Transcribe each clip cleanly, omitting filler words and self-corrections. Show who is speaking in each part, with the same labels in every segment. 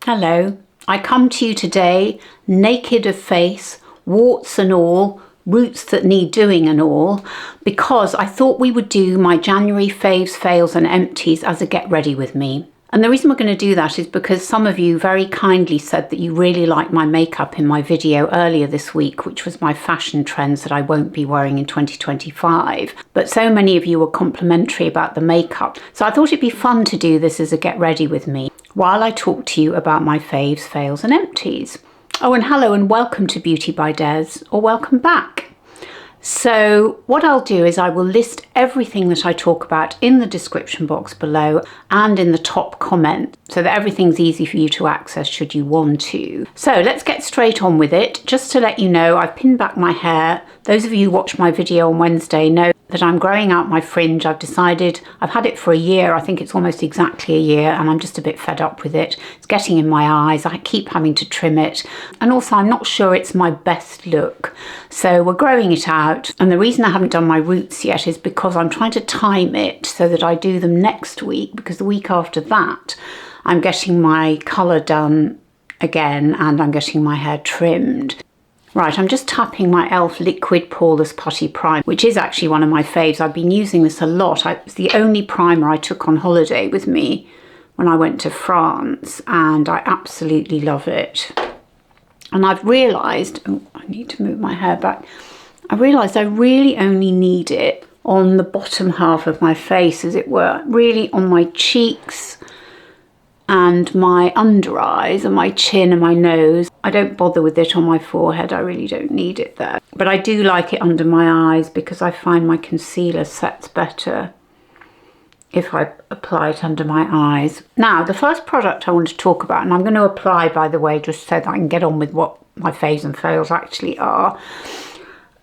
Speaker 1: Hello, I come to you today naked of face, warts and all, roots that need doing and all, because I thought we would do my January faves, fails and empties as a get ready with me. And the reason we're going to do that is because some of you very kindly said that you really liked my makeup in my video earlier this week, which was my fashion trends that I won't be wearing in 2025. But so many of you were complimentary about the makeup. So I thought it'd be fun to do this as a get ready with me while I talk to you about my faves, fails and empties. Oh, and hello and welcome to Beauty by Des, or welcome back. So what I'll do is I will list everything that I talk about in the description box below and in the top comment so that everything's easy for you to access should you want to. So let's get straight on with it. Just to let you know, I've pinned back my hair. Those of you who watched my video on Wednesday know that I'm growing out my fringe. I've decided, I've had it for a year, I think it's almost exactly a year, and I'm just a bit fed up with it. It's getting in my eyes, I keep having to trim it, and also I'm not sure it's my best look. So we're growing it out, and the reason I haven't done my roots yet is because I'm trying to time it so that I do them next week, because the week after that I'm getting my colour done again and I'm getting my hair trimmed. Right, I'm just tapping my e.l.f. Liquid Poreless Putty Primer, which is actually one of my faves. I've been using this a lot. It's the only primer I took on holiday with me when I went to France, and I absolutely love it. And I've realised, oh, I need to move my hair back. I realised I really only need it on the bottom half of my face, as it were, really on my cheeks and my under eyes and my chin and my nose. I don't bother with it on my forehead, I really don't need it there. But I do like it under my eyes because I find my concealer sets better if I apply it under my eyes. Now, the first product I want to talk about, and I'm going to apply, by the way, just so that I can get on with what my faves and fails actually are.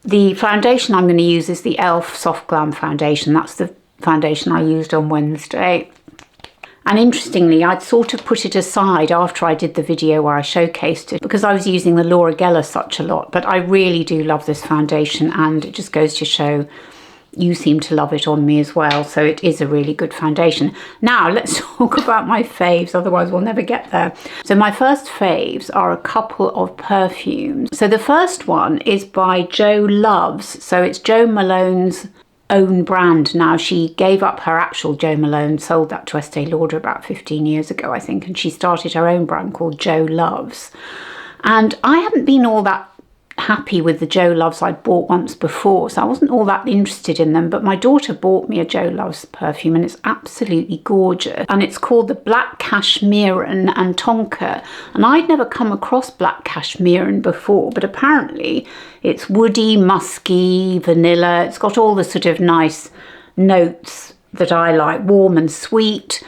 Speaker 1: The foundation I'm going to use is the e.l.f. Soft Glam foundation. That's the foundation I used on Wednesday. And interestingly, I'd sort of put it aside after I did the video where I showcased it because I was using the Laura Geller such a lot. But I really do love this foundation, and it just goes to show you seem to love it on me as well. So it is a really good foundation. Now let's talk about my faves, otherwise we'll never get there. So my first faves are a couple of perfumes. So the first one is by Jo Loves. So it's Jo Malone's own brand now. She gave up her actual Jo Malone, sold that to Estee Lauder about 15 years ago, I think, and she started her own brand called Jo Loves. And I haven't been all that happy with the Jo Loves I'd bought once before, so I wasn't all that interested in them, but my daughter bought me a Jo Loves perfume and it's absolutely gorgeous, and it's called the Black Cashmeran and Tonka, and I'd never come across Black Cashmeran before, but apparently it's woody, musky, vanilla. It's got all the sort of nice notes that I like, warm and sweet,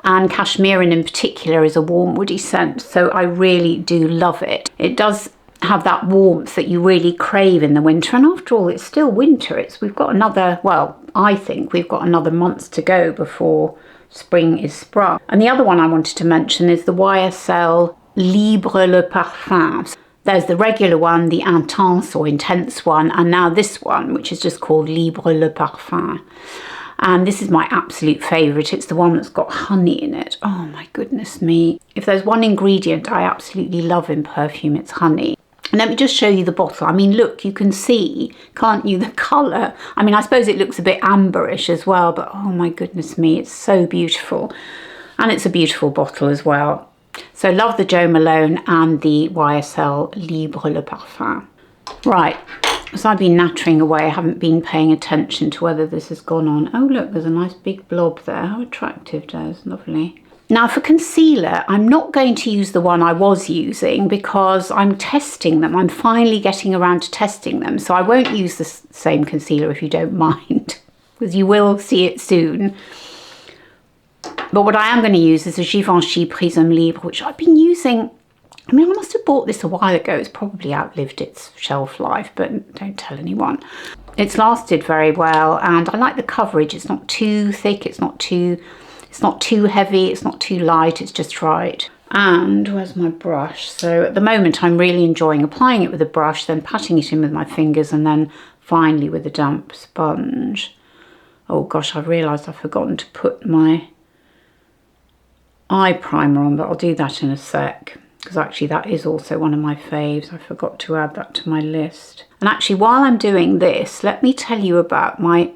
Speaker 1: and Cashmeran in particular is a warm woody scent, so I really do love it. It does have that warmth that you really crave in the winter, and after all it's still winter. We've got another, well, I think we've got another month to go before spring is sprung. And the other one I wanted to mention is the YSL Le Libre Le Parfum. There's the regular one, the intense or intense one, and now this one, which is just called Libre Le Parfum. And this is my absolute favourite. It's the one that's got honey in it. Oh my goodness me. If there's one ingredient I absolutely love in perfume, it's honey. And let me just show you the bottle. I mean, look, you can see, can't you, the colour? I mean, I suppose it looks a bit amberish as well, but oh my goodness me, it's so beautiful. And it's a beautiful bottle as well. So love the Jo Malone and the YSL Libre Le Parfum. Right, so I've been nattering away. I haven't been paying attention to whether this has gone on. Oh look, there's a nice big blob there. How attractive, Des, lovely. Now for concealer, I'm not going to use the one I was using because I'm testing them. I'm finally getting around to testing them. So I won't use the same concealer if you don't mind, because you will see it soon. But what I am going to use is a Givenchy Prisme Libre, which I've been using. I mean, I must have bought this a while ago. It's probably outlived its shelf life, but don't tell anyone. It's lasted very well, and I like the coverage. It's not too thick, it's not too heavy, it's not too light, it's just right. And where's my brush? So at the moment I'm really enjoying applying it with a brush, then patting it in with my fingers, and then finally with a damp sponge. Oh gosh, I've realised I've forgotten to put my eye primer on, but I'll do that in a sec, because actually that is also one of my faves. I forgot to add that to my list. And actually, while I'm doing this, let me tell you about my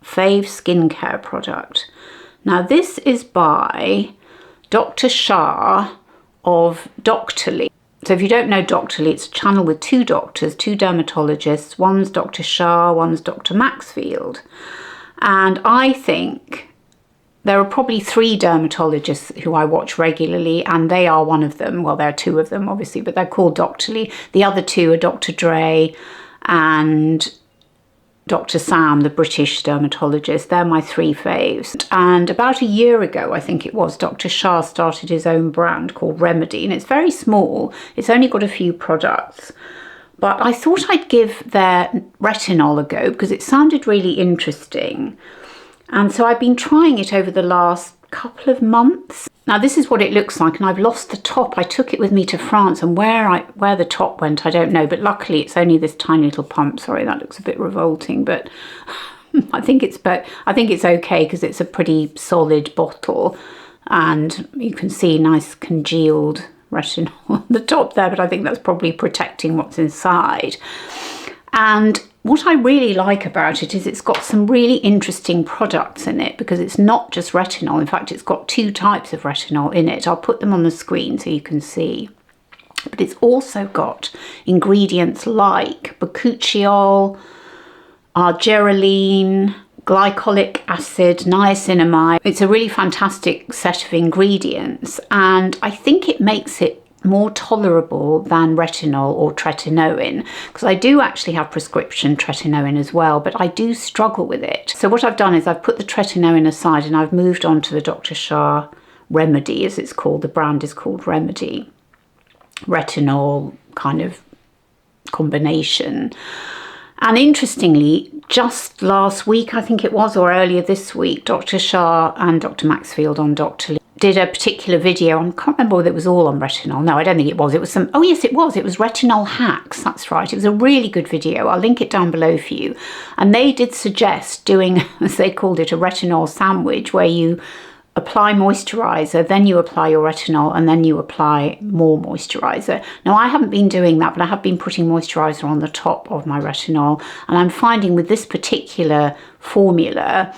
Speaker 1: fave skincare product. Now, this is by Dr. Shah of Doctorly. So if you don't know Doctorly, it's a channel with two doctors, two dermatologists. One's Dr. Shah, one's Dr. Maxfield. And I think there are probably 3 dermatologists who I watch regularly, and they are one of them. Well, there are 2 of them, obviously, but they're called Doctorly. The other 2 are Dr. Dre and Dr. Sam, the British dermatologist. They're my 3 faves. And about a year ago, I think it was, Dr. Shah started his own brand called Remedy, and it's very small. It's only got a few products. But I thought I'd give their retinol a go because it sounded really interesting. And so I've been trying it over the last couple of months. Now this is what it looks like, and I've lost the top. I took it with me to France, and where the top went, I don't know. But luckily it's only this tiny little pump. Sorry, that looks a bit revolting, but I think it's okay because it's a pretty solid bottle, and you can see nice congealed retinol on the top there, but I think that's probably protecting what's inside. And what I really like about it is it's got some really interesting products in it, because it's not just retinol. In fact, it's got 2 types of retinol in it. I'll put them on the screen so you can see. But it's also got ingredients like bakuchiol, argireline, glycolic acid, niacinamide. It's a really fantastic set of ingredients, and I think it makes it more tolerable than retinol or tretinoin, because I do actually have prescription tretinoin as well, but I do struggle with it. So what I've done is I've put the tretinoin aside and I've moved on to the Dr. Shah Remedy, as it's called. The brand is called Remedy. Retinol kind of combination. And interestingly, just last week, I think it was, or earlier this week, Dr. Shah and Dr. Maxfield on Doctorly did a particular video. I can't remember whether it was all on retinol. No, I don't think it was. It was some, oh yes, it was. It was Retinol Hacks. That's right. It was a really good video. I'll link it down below for you. And they did suggest doing, as they called it, a retinol sandwich, where you apply moisturizer, then you apply your retinol, and then you apply more moisturizer. Now, I haven't been doing that, but I have been putting moisturizer on the top of my retinol. And I'm finding with this particular formula,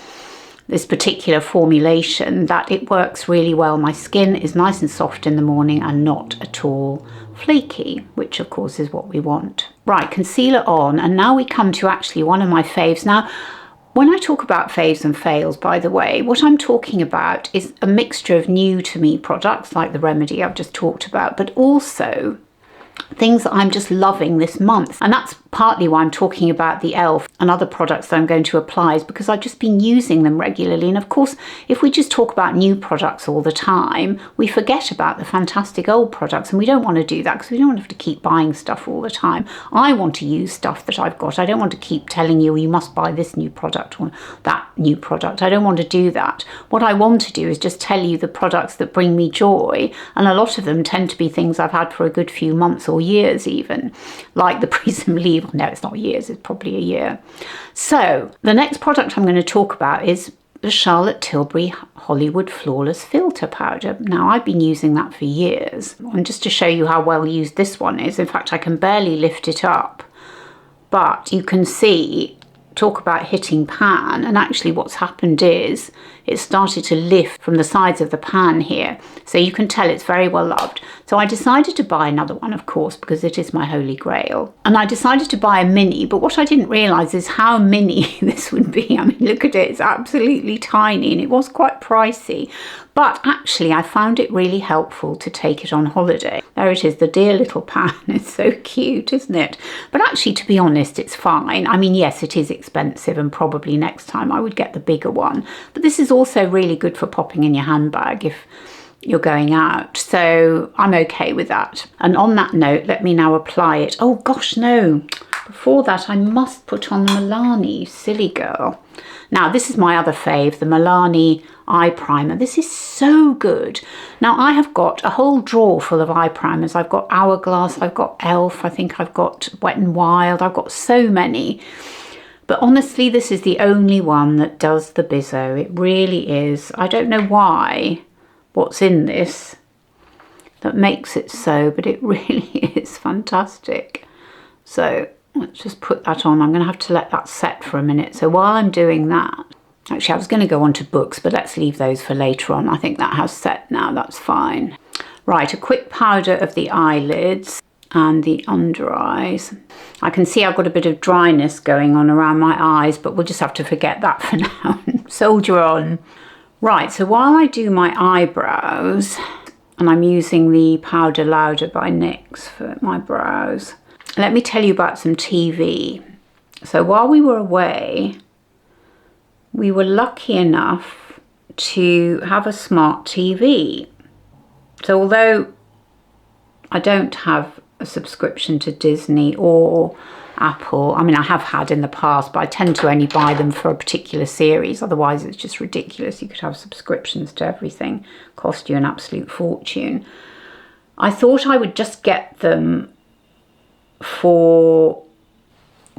Speaker 1: this particular formulation, that it works really well. My skin is nice and soft in the morning and not at all flaky, which of course is what we want. Right, concealer on, and now we come to actually one of my faves. Now, when I talk about faves and fails, by the way, what I'm talking about is a mixture of new to me products like the Remedy I've just talked about, but also things that I'm just loving this month. And that's partly why I'm talking about the e.l.f. and other products that I'm going to apply, is because I've just been using them regularly. And of course, if we just talk about new products all the time, we forget about the fantastic old products, and we don't want to do that because we don't want to have to keep buying stuff all the time. I want to use stuff that I've got. I don't want to keep telling you, you must buy this new product or that new product. I don't want to do that. What I want to do is just tell you the products that bring me joy, and a lot of them tend to be things I've had for a good few months or years even, like the Prisme Libre. No, it's not years, it's probably a year. So the next product I'm going to talk about is the Charlotte Tilbury Hollywood Flawless Filter Powder. Now, I've been using that for years, and just to show you how well used this one is, in fact I can barely lift it up, but you can see, talk about hitting pan, and actually what's happened is it started to lift from the sides of the pan here, so you can tell it's very well loved. So I decided to buy another one, of course, because it is my holy grail, and I decided to buy a mini, but what I didn't realize is how mini this would be. I mean, look at it, it's absolutely tiny, and it was quite pricey, but actually I found it really helpful to take it on holiday. There it is, the dear little pan. It's so cute, isn't it? But actually, to be honest, it's fine. I mean, yes, it is expensive, and probably next time I would get the bigger one, but this is also really good for popping in your handbag if you're going out, so I'm okay with that. And on that note, let me now apply it. Oh gosh, no, before that I must put on the Milani, silly girl. Now, this is my other fave, the Milani Eye Primer. This is so good. Now, I have got a whole drawer full of eye primers. I've got Hourglass, I've got e.l.f, I think I've got Wet n Wild, I've got so many. But honestly, this is the only one that does the bizzo. It really is. I don't know why, what's in this that makes it so, but it really is fantastic. So let's just put that on. I'm going to have to let that set for a minute. So while I'm doing that, actually I was going to go on to books, but let's leave those for later on. I think that has set now, that's fine. Right, a quick powder of the eyelids and the under eyes. I can see I've got a bit of dryness going on around my eyes, but we'll just have to forget that for now. Soldier on. Right, so while I do my eyebrows, and I'm using the Powder Louder by NYX for my brows, let me tell you about some TV. So while we were away, we were lucky enough to have a smart TV. So although I don't have a subscription to Disney or Apple, I mean I have had in the past, but I tend to only buy them for a particular series, otherwise it's just ridiculous. You could have subscriptions to everything, cost you an absolute fortune. I thought I would just get them for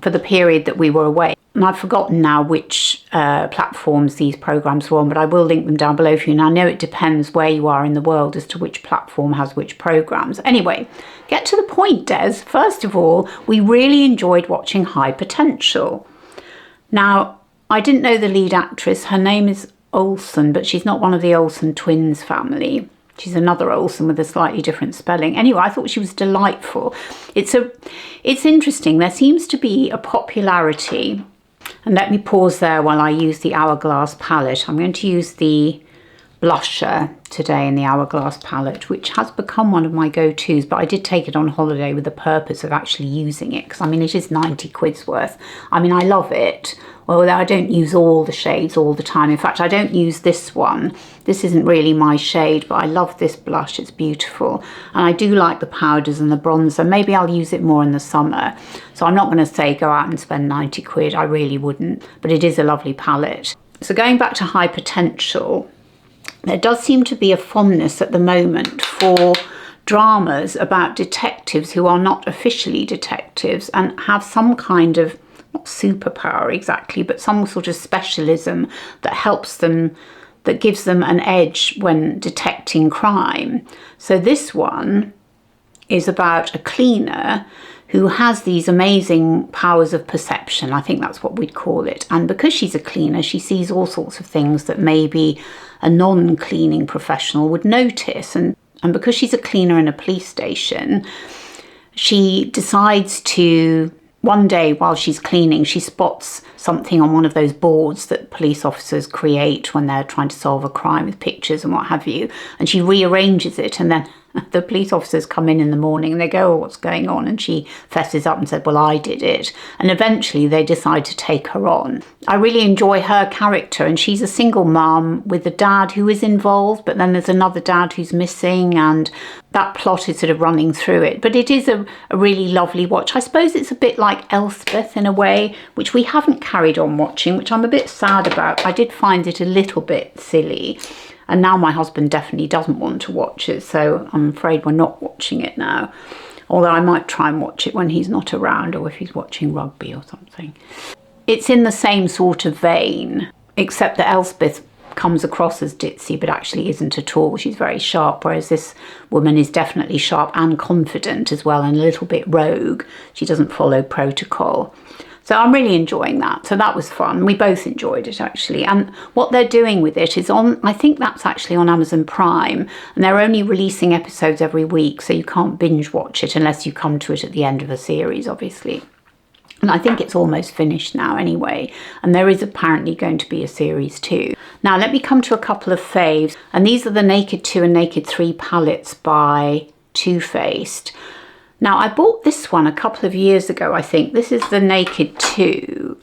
Speaker 1: the period that we were away. And I've forgotten now which platforms these programs were on, but I will link them down below for you. And I know it depends where you are in the world as to which platform has which programs. Anyway, get to the point, Des. First of all, we really enjoyed watching High Potential. Now, I didn't know the lead actress. Her name is Olsen, but she's not one of the Olsen twins family. She's another Olsen with a slightly different spelling. Anyway, I thought she was delightful. It's interesting. There seems to be a popularity. And let me pause there while I use the Hourglass palette. I'm going to use the blusher today in the Hourglass palette, which has become one of my go-tos, but I did take it on holiday with the purpose of actually using it, because I mean, it is 90 quid's worth. I mean, I love it, although I don't use all the shades all the time. In fact, I don't use this one. This isn't really my shade, but I love this blush. It's beautiful. And I do like the powders and the bronzer. Maybe I'll use it more in the summer. So I'm not going to say go out and spend 90 quid. I really wouldn't, but it is a lovely palette. So going back to High Potential, there does seem to be a fondness at the moment for dramas about detectives who are not officially detectives and have some kind of, not superpower exactly, but some sort of specialism that helps them, that gives them an edge when detecting crime. So this one is about a cleaner who has these amazing powers of perception. I think that's what we'd call it. And because she's a cleaner, she sees all sorts of things that maybe a non-cleaning professional would notice. And because she's a cleaner in a police station, she decides to, one day while she's cleaning, she spots something on one of those boards that police officers create when they're trying to solve a crime with pictures and what have you. And she rearranges it, and then the police officers come in the morning and they go, oh, what's going on? And she fesses up and said, well, I did it. And eventually they decide to take her on. I really enjoy her character, and she's a single mum with a dad who is involved, but then there's another dad who's missing, and that plot is sort of running through it. But it is a really lovely watch. I suppose it's a bit like Elspeth in a way, which we haven't carried on watching, which I'm a bit sad about. I did find it a little bit silly. And now my husband definitely doesn't want to watch it, so I'm afraid we're not watching it now. Although I might try and watch it when he's not around, or if he's watching rugby or something. It's in the same sort of vein, except that Elspeth comes across as ditzy, but actually isn't at all. She's very sharp, whereas this woman is definitely sharp and confident as well, and a little bit rogue. She doesn't follow protocol. So I'm really enjoying that. So that was fun. We both enjoyed it, actually. And what they're doing with it is on, I think that's actually on Amazon Prime. And they're only releasing episodes every week, so you can't binge watch it unless you come to it at the end of a series, obviously. And I think it's almost finished now anyway. And there is apparently going to be a series 2. Now, let me come to a couple of faves. And these are the Naked 2 and Naked 3 palettes by Too Faced. Now, I bought this one a couple of years ago, I think. This is the Naked 2,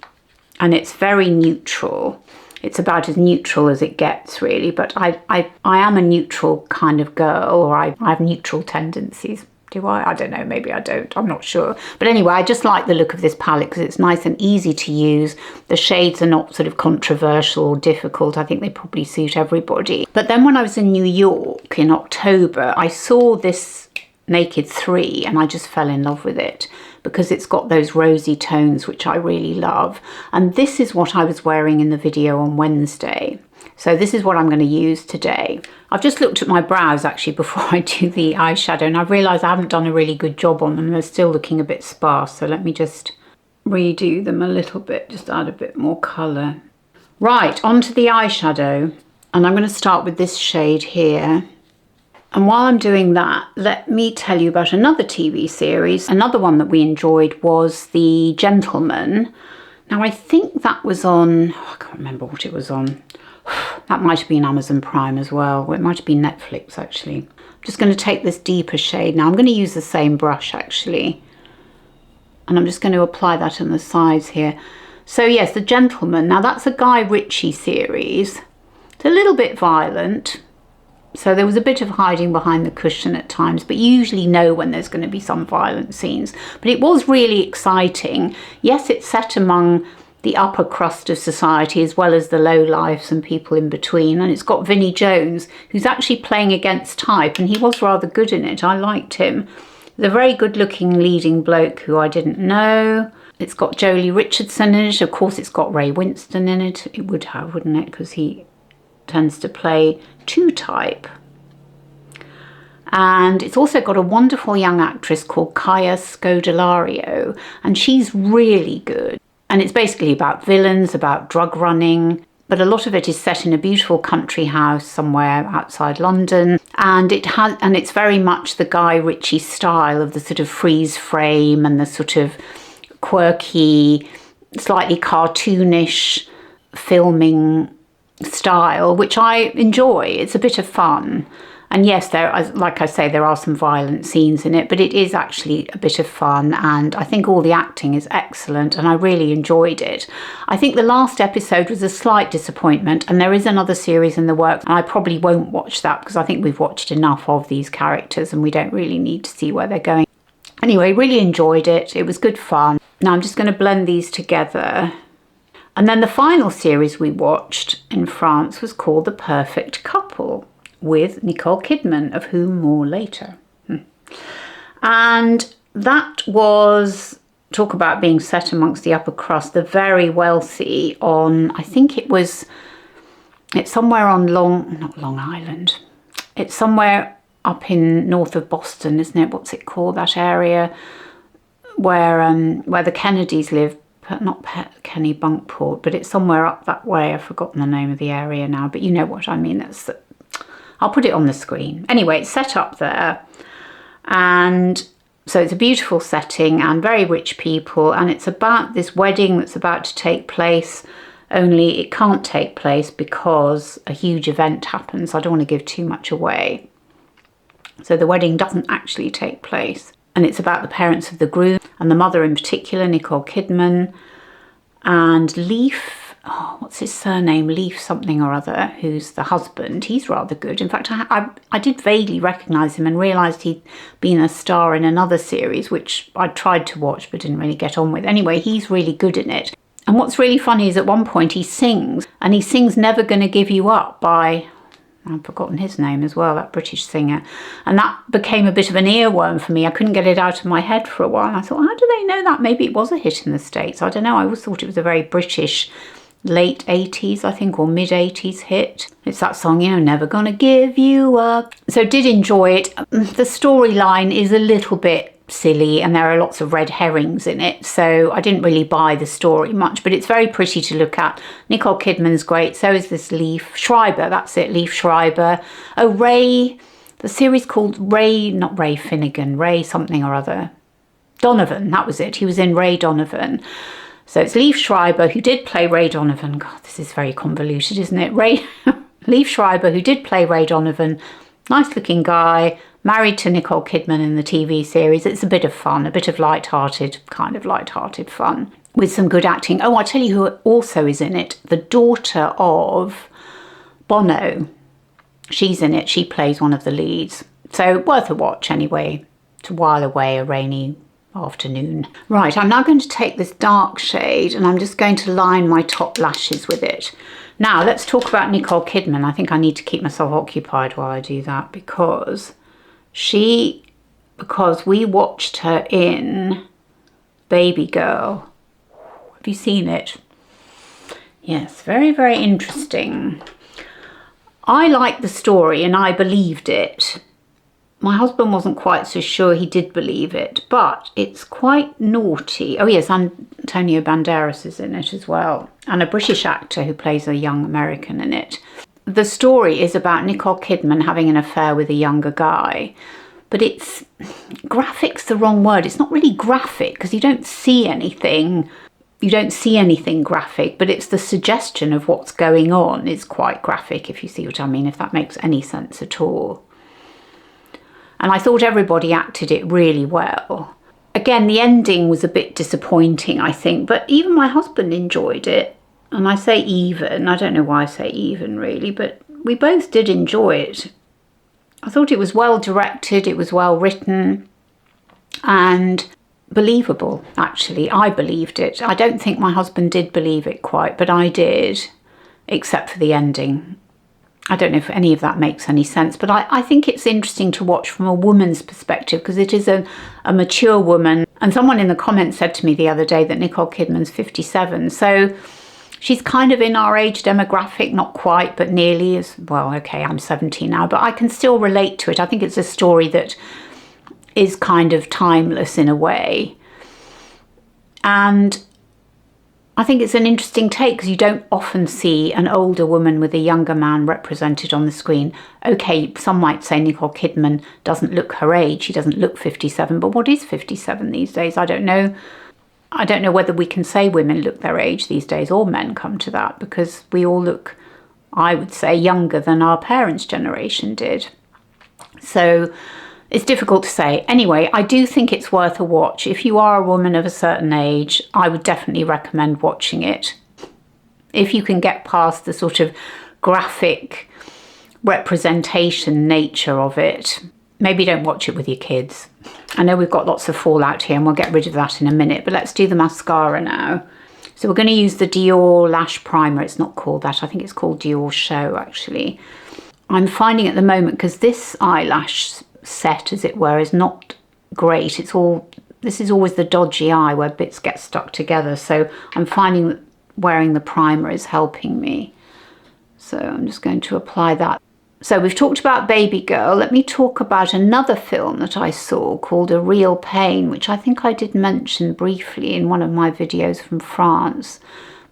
Speaker 1: and it's very neutral. It's about as neutral as it gets, really, but I am a neutral kind of girl, or I have neutral tendencies. Do I? I don't know, maybe I don't, I'm not sure. But anyway, I just like the look of this palette because it's nice and easy to use. The shades are not sort of controversial or difficult. I think they probably suit everybody. But then when I was in New York in October, I saw this Naked 3 and I just fell in love with it because it's got those rosy tones which I really love, and this is what I was wearing in the video on Wednesday. So this is what I'm going to use today. I've just looked at my brows actually before I do the eyeshadow, and I've realised I haven't done a really good job on them. They're still looking a bit sparse, so let me just redo them a little bit, just add a bit more colour. Right, onto the eyeshadow, and I'm going to start with this shade here. And while I'm doing that, let me tell you about another TV series. Another one that we enjoyed was The Gentleman. Now I think that was on, I can't remember what it was on. That might have been Amazon Prime as well. It might have been Netflix actually. I'm just going to take this deeper shade. Now I'm going to use the same brush actually. And I'm just going to apply that on the sides here. So yes, The Gentleman. Now that's a Guy Ritchie series. It's a little bit violent. So there was a bit of hiding behind the cushion at times, but you usually know when there's going to be some violent scenes. But it was really exciting. Yes, it's set among the upper crust of society as well as the low lives and people in between. And it's got Vinnie Jones, who's actually playing against type, and he was rather good in it. I liked him. The very good looking leading bloke who I didn't know. It's got Jolie Richardson in it. Of course, it's got Ray Winston in it. It would have, wouldn't it? Because he tends to play two type. And it's also got a wonderful young actress called Kaya Scodelario, and she's really good. And it's basically about villains, about drug running, but a lot of it is set in a beautiful country house somewhere outside London. And it's very much the Guy Ritchie style of the sort of freeze frame and the sort of quirky, slightly cartoonish filming style, which I enjoy. It's a bit of fun. And yes, like I say, there are some violent scenes in it, but it is actually a bit of fun, and I think all the acting is excellent, and I really enjoyed it. I think the last episode was a slight disappointment, and there is another series in the works, and I probably won't watch that because I think we've watched enough of these characters and we don't really need to see where they're going. Anyway, really enjoyed it. It was good fun. Now I'm just going to blend these together. And then the final series we watched in France was called The Perfect Couple, with Nicole Kidman, of whom more later. And that was, talk about being set amongst the upper crust, the very wealthy on, I think it's somewhere on not Long Island. It's somewhere up in north of Boston, isn't it? What's it called, that area where the Kennedys live? Not Kennebunkport, but it's somewhere up that way. I've forgotten the name of the area now, but you know what I mean. I'll put it on the screen. Anyway, it's set up there. And so it's a beautiful setting and very rich people. And it's about this wedding that's about to take place, only it can't take place because a huge event happens. I don't want to give too much away. So the wedding doesn't actually take place. And it's about the parents of the groom and the mother in particular, Nicole Kidman, and Leaf, what's his surname? Leaf something or other, who's the husband. He's rather good. In fact, I did vaguely recognise him and realised he'd been a star in another series, which I tried to watch but didn't really get on with. Anyway, he's really good in it. And what's really funny is at one point he sings, and he sings Never Gonna Give You Up by, I've forgotten his name as well, that British singer. And that became a bit of an earworm for me. I couldn't get it out of my head for a while. And I thought, how do they know that? Maybe it was a hit in the States. I don't know. I always thought it was a very British late 80s, I think, or mid 80s hit. It's that song, you know, Never Gonna Give You Up. So did enjoy it. The storyline is a little bit silly and there are lots of red herrings in it, so I didn't really buy the story much, but it's very pretty to look at. Nicole Kidman's great, so is this Leaf Schreiber, that's it, Leaf Schreiber. Oh, Ray, the series called Ray, not Ray Finnegan, Ray something or other. Donovan, that was it, he was in Ray Donovan. So it's Leaf Schreiber, who did play Ray Donovan. God, this is very convoluted, isn't it? Leaf Schreiber, who did play Ray Donovan, nice looking guy, married to Nicole Kidman in the TV series. It's a bit of fun, a bit of light-hearted, kind of light-hearted fun with some good acting. Oh, I'll tell you who also is in it. The daughter of Bono. She's in it. She plays one of the leads. So worth a watch anyway, to while away a rainy afternoon. Right, I'm now going to take this dark shade and I'm just going to line my top lashes with it. Now, let's talk about Nicole Kidman. I think I need to keep myself occupied while I do that because we watched her in Baby Girl. Have you seen it? Yes, very, very interesting. I liked the story and I believed it. My husband wasn't quite so sure he did believe it, but it's quite naughty. Oh yes, Antonio Banderas is in it as well, and a British actor who plays a young American in it. The story is about Nicole Kidman having an affair with a younger guy, but it's graphic's the wrong word. It's not really graphic because you don't see anything. You don't see anything graphic, but it's the suggestion of what's going on is quite graphic, if you see what I mean, if that makes any sense at all. And I thought everybody acted it really well. Again, the ending was a bit disappointing, I think, but even my husband enjoyed it. And I say even, I don't know why I say even really, but we both did enjoy it. I thought it was well directed, it was well written and believable, actually. I believed it. I don't think my husband did believe it quite, but I did, except for the ending. I don't know if any of that makes any sense, but I think it's interesting to watch from a woman's perspective because it is a mature woman. And someone in the comments said to me the other day that Nicole Kidman's 57. So she's kind of in our age demographic, not quite, but nearly as well. Okay, I'm 70 now, but I can still relate to it. I think it's a story that is kind of timeless in a way. And I think it's an interesting take because you don't often see an older woman with a younger man represented on the screen. Okay, some might say Nicole Kidman doesn't look her age. She doesn't look 57, but what is 57 these days? I don't know. I don't know whether we can say women look their age these days or men come to that because we all look, I would say, younger than our parents' generation did. So it's difficult to say. Anyway, I do think it's worth a watch. If you are a woman of a certain age, I would definitely recommend watching it. If you can get past the sort of graphic representation nature of it, maybe don't watch it with your kids. I know we've got lots of fallout here and we'll get rid of that in a minute, but let's do the mascara now. So we're going to use the Dior Lash Primer. It's not called that. I think it's called Diorshow, actually. I'm finding at the moment, because this eyelash set, as it were, is not great. This is always the dodgy eye where bits get stuck together. So I'm finding that wearing the primer is helping me. So I'm just going to apply that. So we've talked about Baby Girl. Let me talk about another film that I saw called A Real Pain, which I think I did mention briefly in one of my videos from France.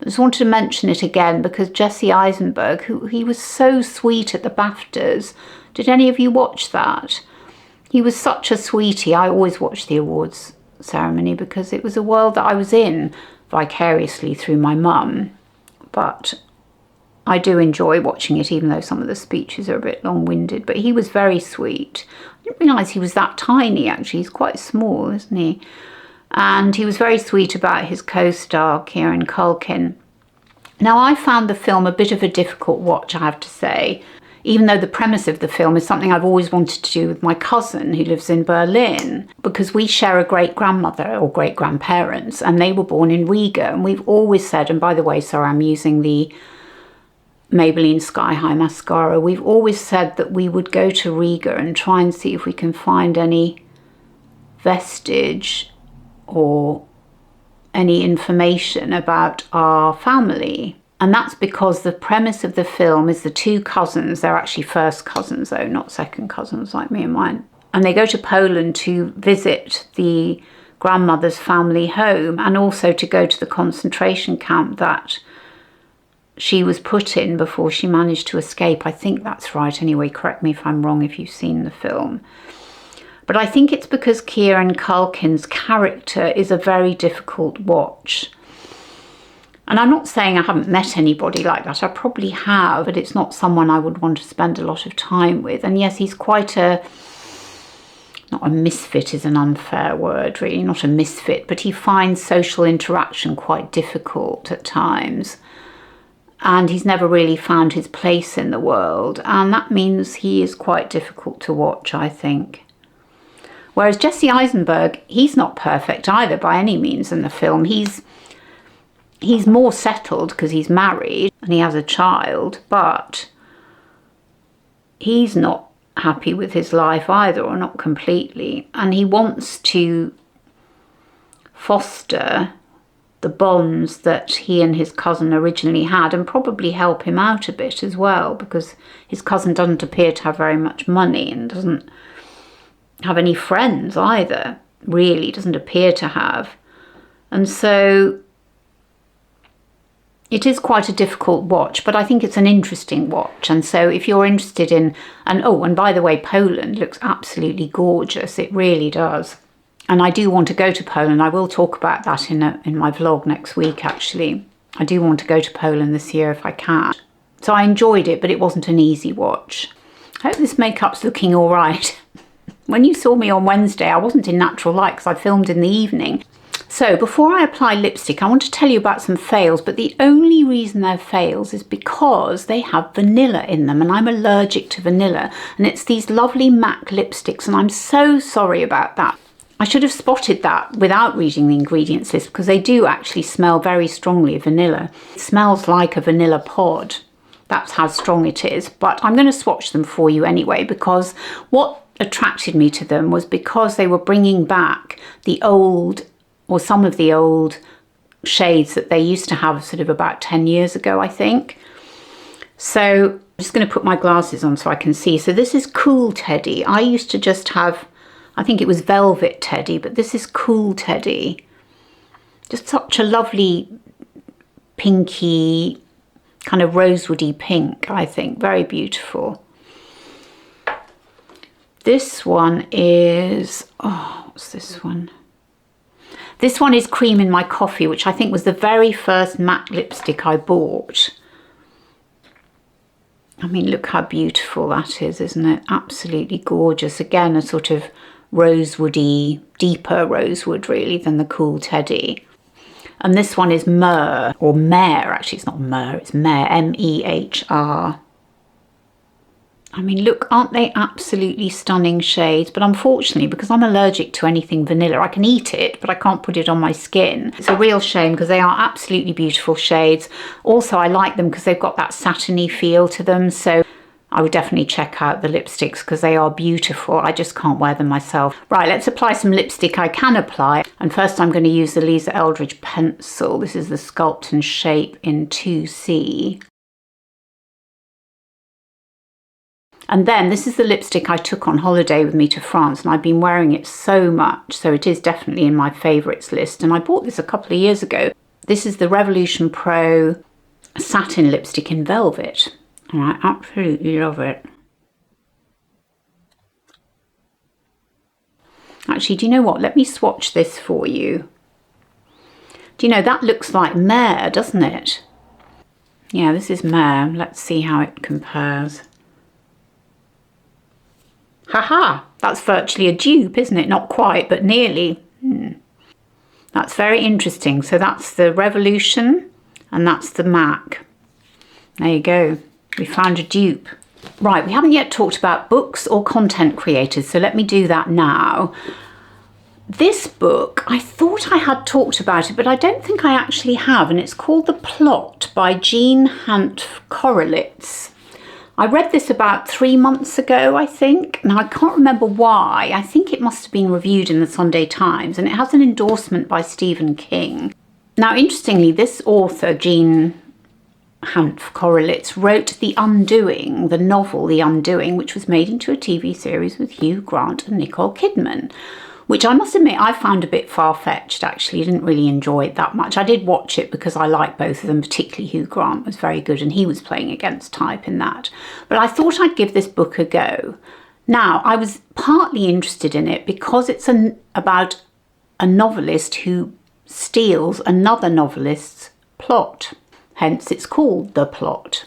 Speaker 1: I just wanted to mention it again because Jesse Eisenberg, he was so sweet at the BAFTAs. Did any of you watch that? He was such a sweetie. I always watched the awards ceremony because it was a world that I was in vicariously through my mum. But I do enjoy watching it, even though some of the speeches are a bit long-winded. But he was very sweet. I didn't realise he was that tiny, actually. He's quite small, isn't he? And he was very sweet about his co-star, Kieran Culkin. Now, I found the film a bit of a difficult watch, I have to say, even though the premise of the film is something I've always wanted to do with my cousin who lives in Berlin, because we share a great-grandmother or great-grandparents, and they were born in Riga. And we've always said, and by the way, sorry, I'm using the Maybelline Sky High mascara. We've always said that we would go to Riga and try and see if we can find any vestige or any information about our family. And that's because the premise of the film is the two cousins, they're actually first cousins though, not second cousins like me and mine. And they go to Poland to visit the grandmother's family home and also to go to the concentration camp that she was put in before she managed to escape. I think that's right. Anyway, correct me if I'm wrong if you've seen the film. But I think it's because Kieran Culkin's character is a very difficult watch. And I'm not saying I haven't met anybody like that. I probably have, but it's not someone I would want to spend a lot of time with. And yes, he's quite not a misfit is an unfair word, really, not a misfit, but he finds social interaction quite difficult at times. And he's never really found his place in the world. And that means he is quite difficult to watch, I think. Whereas Jesse Eisenberg, he's not perfect either by any means in the film. He's more settled because he's married and he has a child, but he's not happy with his life either, or not completely. And he wants to foster the bonds that he and his cousin originally had, and probably help him out a bit as well, because his cousin doesn't appear to have very much money and doesn't have any friends either, really doesn't appear to have. And so it is quite a difficult watch, but I think it's an interesting watch. And so if you're interested in, and oh, and by the way, Poland looks absolutely gorgeous. It really does. And I do want to go to Poland. I will talk about that in my vlog next week, actually. I do want to go to Poland this year if I can. So I enjoyed it, but it wasn't an easy watch. I hope this makeup's looking all right. When you saw me on Wednesday, I wasn't in natural light because I filmed in the evening. So before I apply lipstick, I want to tell you about some fails, but the only reason they're fails is because they have vanilla in them, and I'm allergic to vanilla. And it's these lovely MAC lipsticks, and I'm so sorry about that. I should have spotted that without reading the ingredients list, because they do actually smell very strongly of vanilla. It smells like a vanilla pod. That's how strong it is. But I'm going to swatch them for you anyway, because what attracted me to them was because they were bringing back the old, or some of the old shades that they used to have sort of about 10 years ago, I think. So I'm just going to put my glasses on so I can see. So this is Cool Teddy. I used to just have, I think it was Velvet Teddy, but this is Cool Teddy. Just such a lovely pinky, kind of rosewoody pink, I think. Very beautiful. This one is, oh, what's this one? This one is Cream in My Coffee, which I think was the very first matte lipstick I bought. I mean, look how beautiful that is, isn't it? Absolutely gorgeous. Again, a sort of rosewoody, deeper rosewood really than the Cool Teddy. And this one is Myrrh, or Mare, actually it's not Myrrh, it's Mare, M-E-H-R. I mean, look, aren't they absolutely stunning shades? But unfortunately, because I'm allergic to anything vanilla, I can eat it, but I can't put it on my skin. It's a real shame because they are absolutely beautiful shades. Also, I like them because they've got that satiny feel to them. So I would definitely check out the lipsticks because they are beautiful. I just can't wear them myself. Right, let's apply some lipstick I can apply. And first I'm going to use the Lisa Eldridge pencil. This is the Sculpt and Shape in 2C. And then this is the lipstick I took on holiday with me to France, and I've been wearing it so much, so it is definitely in my favourites list. And I bought this a couple of years ago. This is the Revolution Pro Satin lipstick in Velvet. And I absolutely love it. Actually, do you know what? Let me swatch this for you. Do you know, that looks like Mare, doesn't it? Yeah, this is Mare. Let's see how it compares. Haha, that's virtually a dupe, isn't it? Not quite, but nearly. That's very interesting. So that's the Revolution and that's the MAC. There you go. We found a dupe. Right, we haven't yet talked about books or content creators, so let me do that now. This book, I thought I had talked about it, but I don't think I actually have, and it's called The Plot by Jean Hanff Korelitz. I read this about 3 months ago, I think. Now, I can't remember why. I think it must have been reviewed in the Sunday Times, and it has an endorsement by Stephen King. Now, interestingly, this author, Jean Hanff Korelitz, wrote The Undoing, the novel The Undoing, which was made into a TV series with Hugh Grant and Nicole Kidman, which I must admit I found a bit far-fetched, actually. I didn't really enjoy it that much. I did watch it because I like both of them, particularly Hugh Grant was very good and he was playing against type in that. But I thought I'd give this book a go. Now, I was partly interested in it because it's about a novelist who steals another novelist's plot. Hence, it's called The Plot.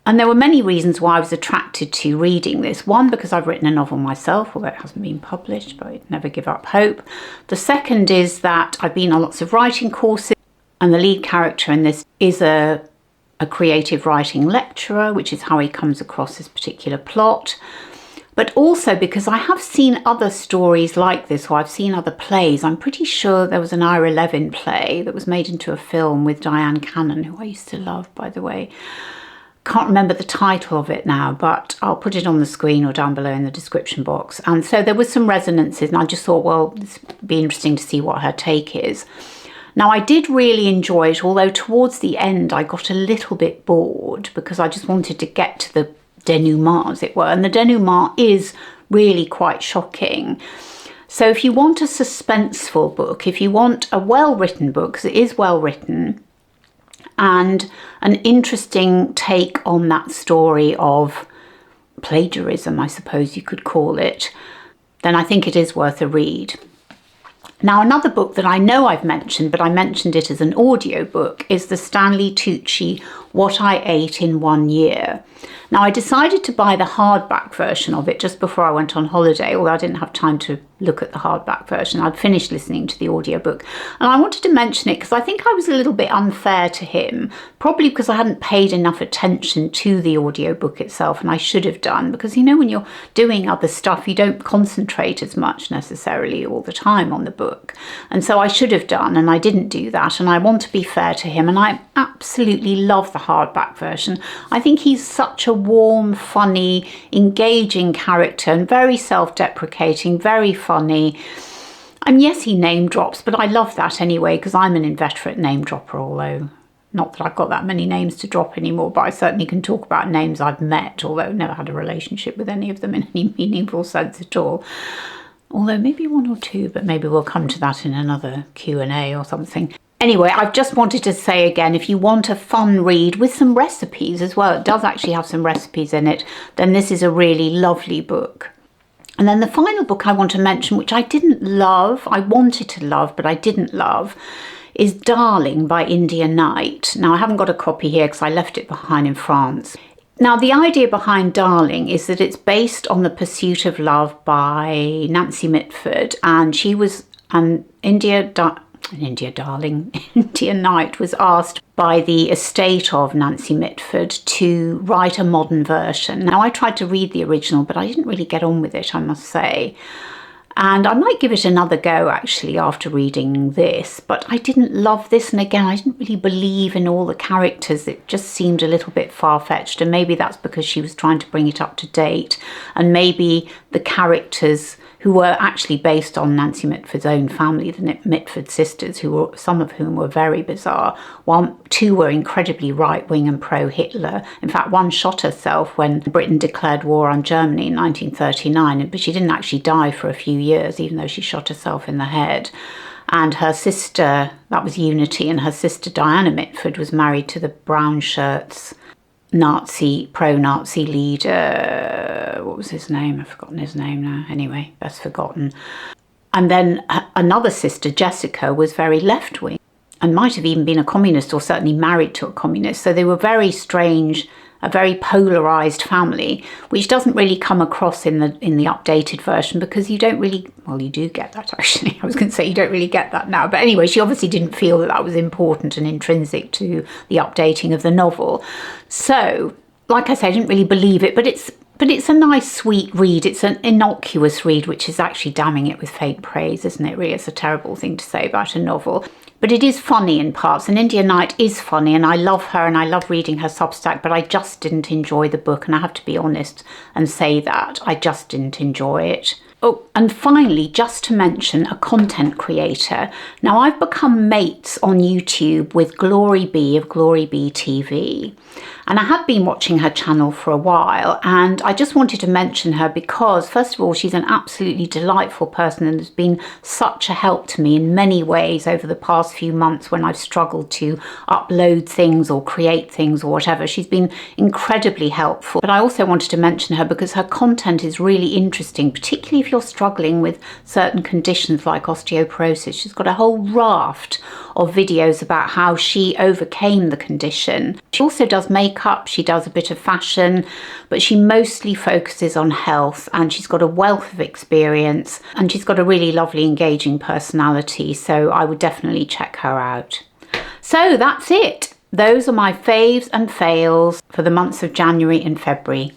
Speaker 1: And there were many reasons why I was attracted to reading this. One, because I've written a novel myself, although it hasn't been published, but I'd never give up hope. The second is that I've been on lots of writing courses, and the lead character in this is a creative writing lecturer, which is how he comes across this particular plot. But also because I have seen other stories like this, or I've seen other plays. I'm pretty sure there was an e.l.f. play that was made into a film with Diane Cannon, who I used to love, by the way. Can't remember the title of it now, but I'll put it on the screen or down below in the description box. And so there was some resonances, and I just thought, well, this would be interesting to see what her take is. Now, I did really enjoy it, although towards the end I got a little bit bored because I just wanted to get to the denouement, as it were, and the denouement is really quite shocking. So if you want a suspenseful book, if you want a well-written book, because it is well-written, and an interesting take on that story of plagiarism, I suppose you could call it, then I think it is worth a read. Now, another book that I know I've mentioned, but I mentioned it as an audio book, is the Stanley Tucci What I Ate in 1 Year. Now, I decided to buy the hardback version of it just before I went on holiday, although I didn't have time to look at the hardback version. I'd finished listening to the audiobook, and I wanted to mention it because I think I was a little bit unfair to him, probably because I hadn't paid enough attention to the audiobook itself, and I should have done, because you know, when you're doing other stuff, you don't concentrate as much necessarily all the time on the book, and so I should have done, and I didn't do that, and I want to be fair to him, and I absolutely love the hardback version. I think he's such a warm, funny, engaging character, and very self-deprecating, very funny. And yes, he name drops, but I love that anyway, because I'm an inveterate name dropper, although not that I've got that many names to drop anymore, but I certainly can talk about names I've met, although never had a relationship with any of them in any meaningful sense at all. Although maybe one or two, but maybe we'll come to that in another Q&A or something. Anyway, I've just wanted to say again, if you want a fun read with some recipes as well, it does actually have some recipes in it, then this is a really lovely book. And then the final book I want to mention, which I didn't love, I wanted to love, but I didn't love, is Darling by India Knight. Now, I haven't got a copy here because I left it behind in France. Now, the idea behind Darling is that it's based on The Pursuit of Love by Nancy Mitford, and she was India Knight was asked by the estate of Nancy Mitford to write a modern version. Now, I tried to read the original, but I didn't really get on with it, I must say. And I might give it another go, actually, after reading this. But I didn't love this. And again, I didn't really believe in all the characters. It just seemed a little bit far-fetched. And maybe that's because she was trying to bring it up to date. And maybe the characters who were actually based on Nancy Mitford's own family, the Mitford sisters, some of whom were very bizarre. Two were incredibly right-wing and pro-Hitler. In fact, one shot herself when Britain declared war on Germany in 1939, but she didn't actually die for a few years, even though she shot herself in the head. And her sister, that was Unity, and her sister Diana Mitford was married to the brown shirts pro-Nazi leader, what was his name? I've forgotten his name now. Anyway, that's forgotten. And then another sister, Jessica, was very left-wing and might have even been a communist, or certainly married to a communist. So they were very strange, a very polarised family, which doesn't really come across in the updated version, because you don't really, well, you do get that actually. I was going to say you don't really get that now. But anyway, she obviously didn't feel that that was important and intrinsic to the updating of the novel. So, like I said, I didn't really believe it, but it's a nice, sweet read. It's an innocuous read, which is actually damning it with faint praise, isn't it? Really, it's a terrible thing to say about a novel. But it is funny in parts, and India Knight is funny, and I love her, and I love reading her Substack, but I just didn't enjoy the book, and I have to be honest and say that. I just didn't enjoy it. Oh, and finally, just to mention a content creator. Now, I've become mates on YouTube with Glory B of Glory B TV. And I have been watching her channel for a while, and I just wanted to mention her because, first of all, she's an absolutely delightful person and has been such a help to me in many ways over the past few months when I've struggled to upload things or create things or whatever. She's been incredibly helpful. But I also wanted to mention her because her content is really interesting, particularly if you're struggling with certain conditions like osteoporosis. She's got a whole raft of videos about how she overcame the condition. She also does makeup, she does a bit of fashion, but she mostly focuses on health, and she's got a wealth of experience, and she's got a really lovely, engaging personality, so I would definitely check her out. So that's it. Those are my faves and fails for the months of January and February,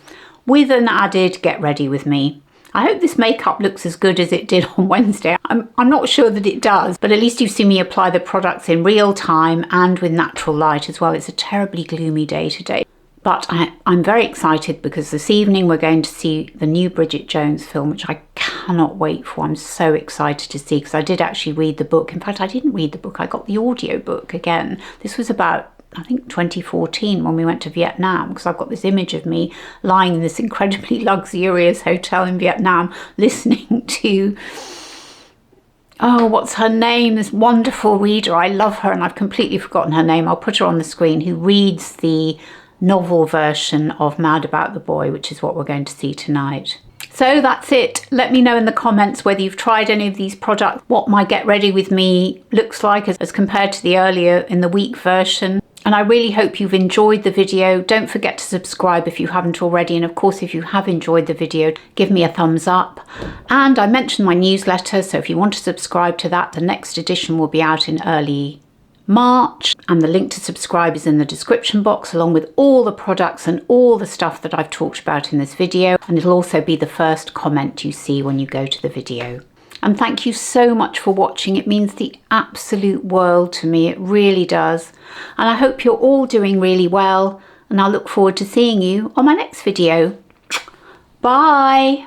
Speaker 1: with an added get ready with me. I hope this makeup looks as good as it did on Wednesday. I'm not sure that it does, but at least you've seen me apply the products in real time and with natural light as well. It's a terribly gloomy day today. But I'm very excited because this evening we're going to see the new Bridget Jones film, which I cannot wait for. I'm so excited to see, because I did actually read the book. In fact, I didn't read the book. I got the audio book again. This was about, I think, 2014 when we went to Vietnam, because I've got this image of me lying in this incredibly luxurious hotel in Vietnam listening to, oh, what's her name? This wonderful reader. I love her and I've completely forgotten her name. I'll put her on the screen, who reads the novel version of Mad About the Boy, which is what we're going to see tonight. So that's it. Let me know in the comments whether you've tried any of these products, what my Get Ready With Me looks like as compared to the earlier in the week version. And I really hope you've enjoyed the video. Don't forget to subscribe if you haven't already. And of course, if you have enjoyed the video, give me a thumbs up. And I mentioned my newsletter, so if you want to subscribe to that, the next edition will be out in early March, and the link to subscribe is in the description box, along with all the products and all the stuff that I've talked about in this video, and it'll also be the first comment you see when you go to the video. And thank you so much for watching. It means the absolute world to me. It really does. And I hope you're all doing really well, and I look forward to seeing you on my next video. Bye.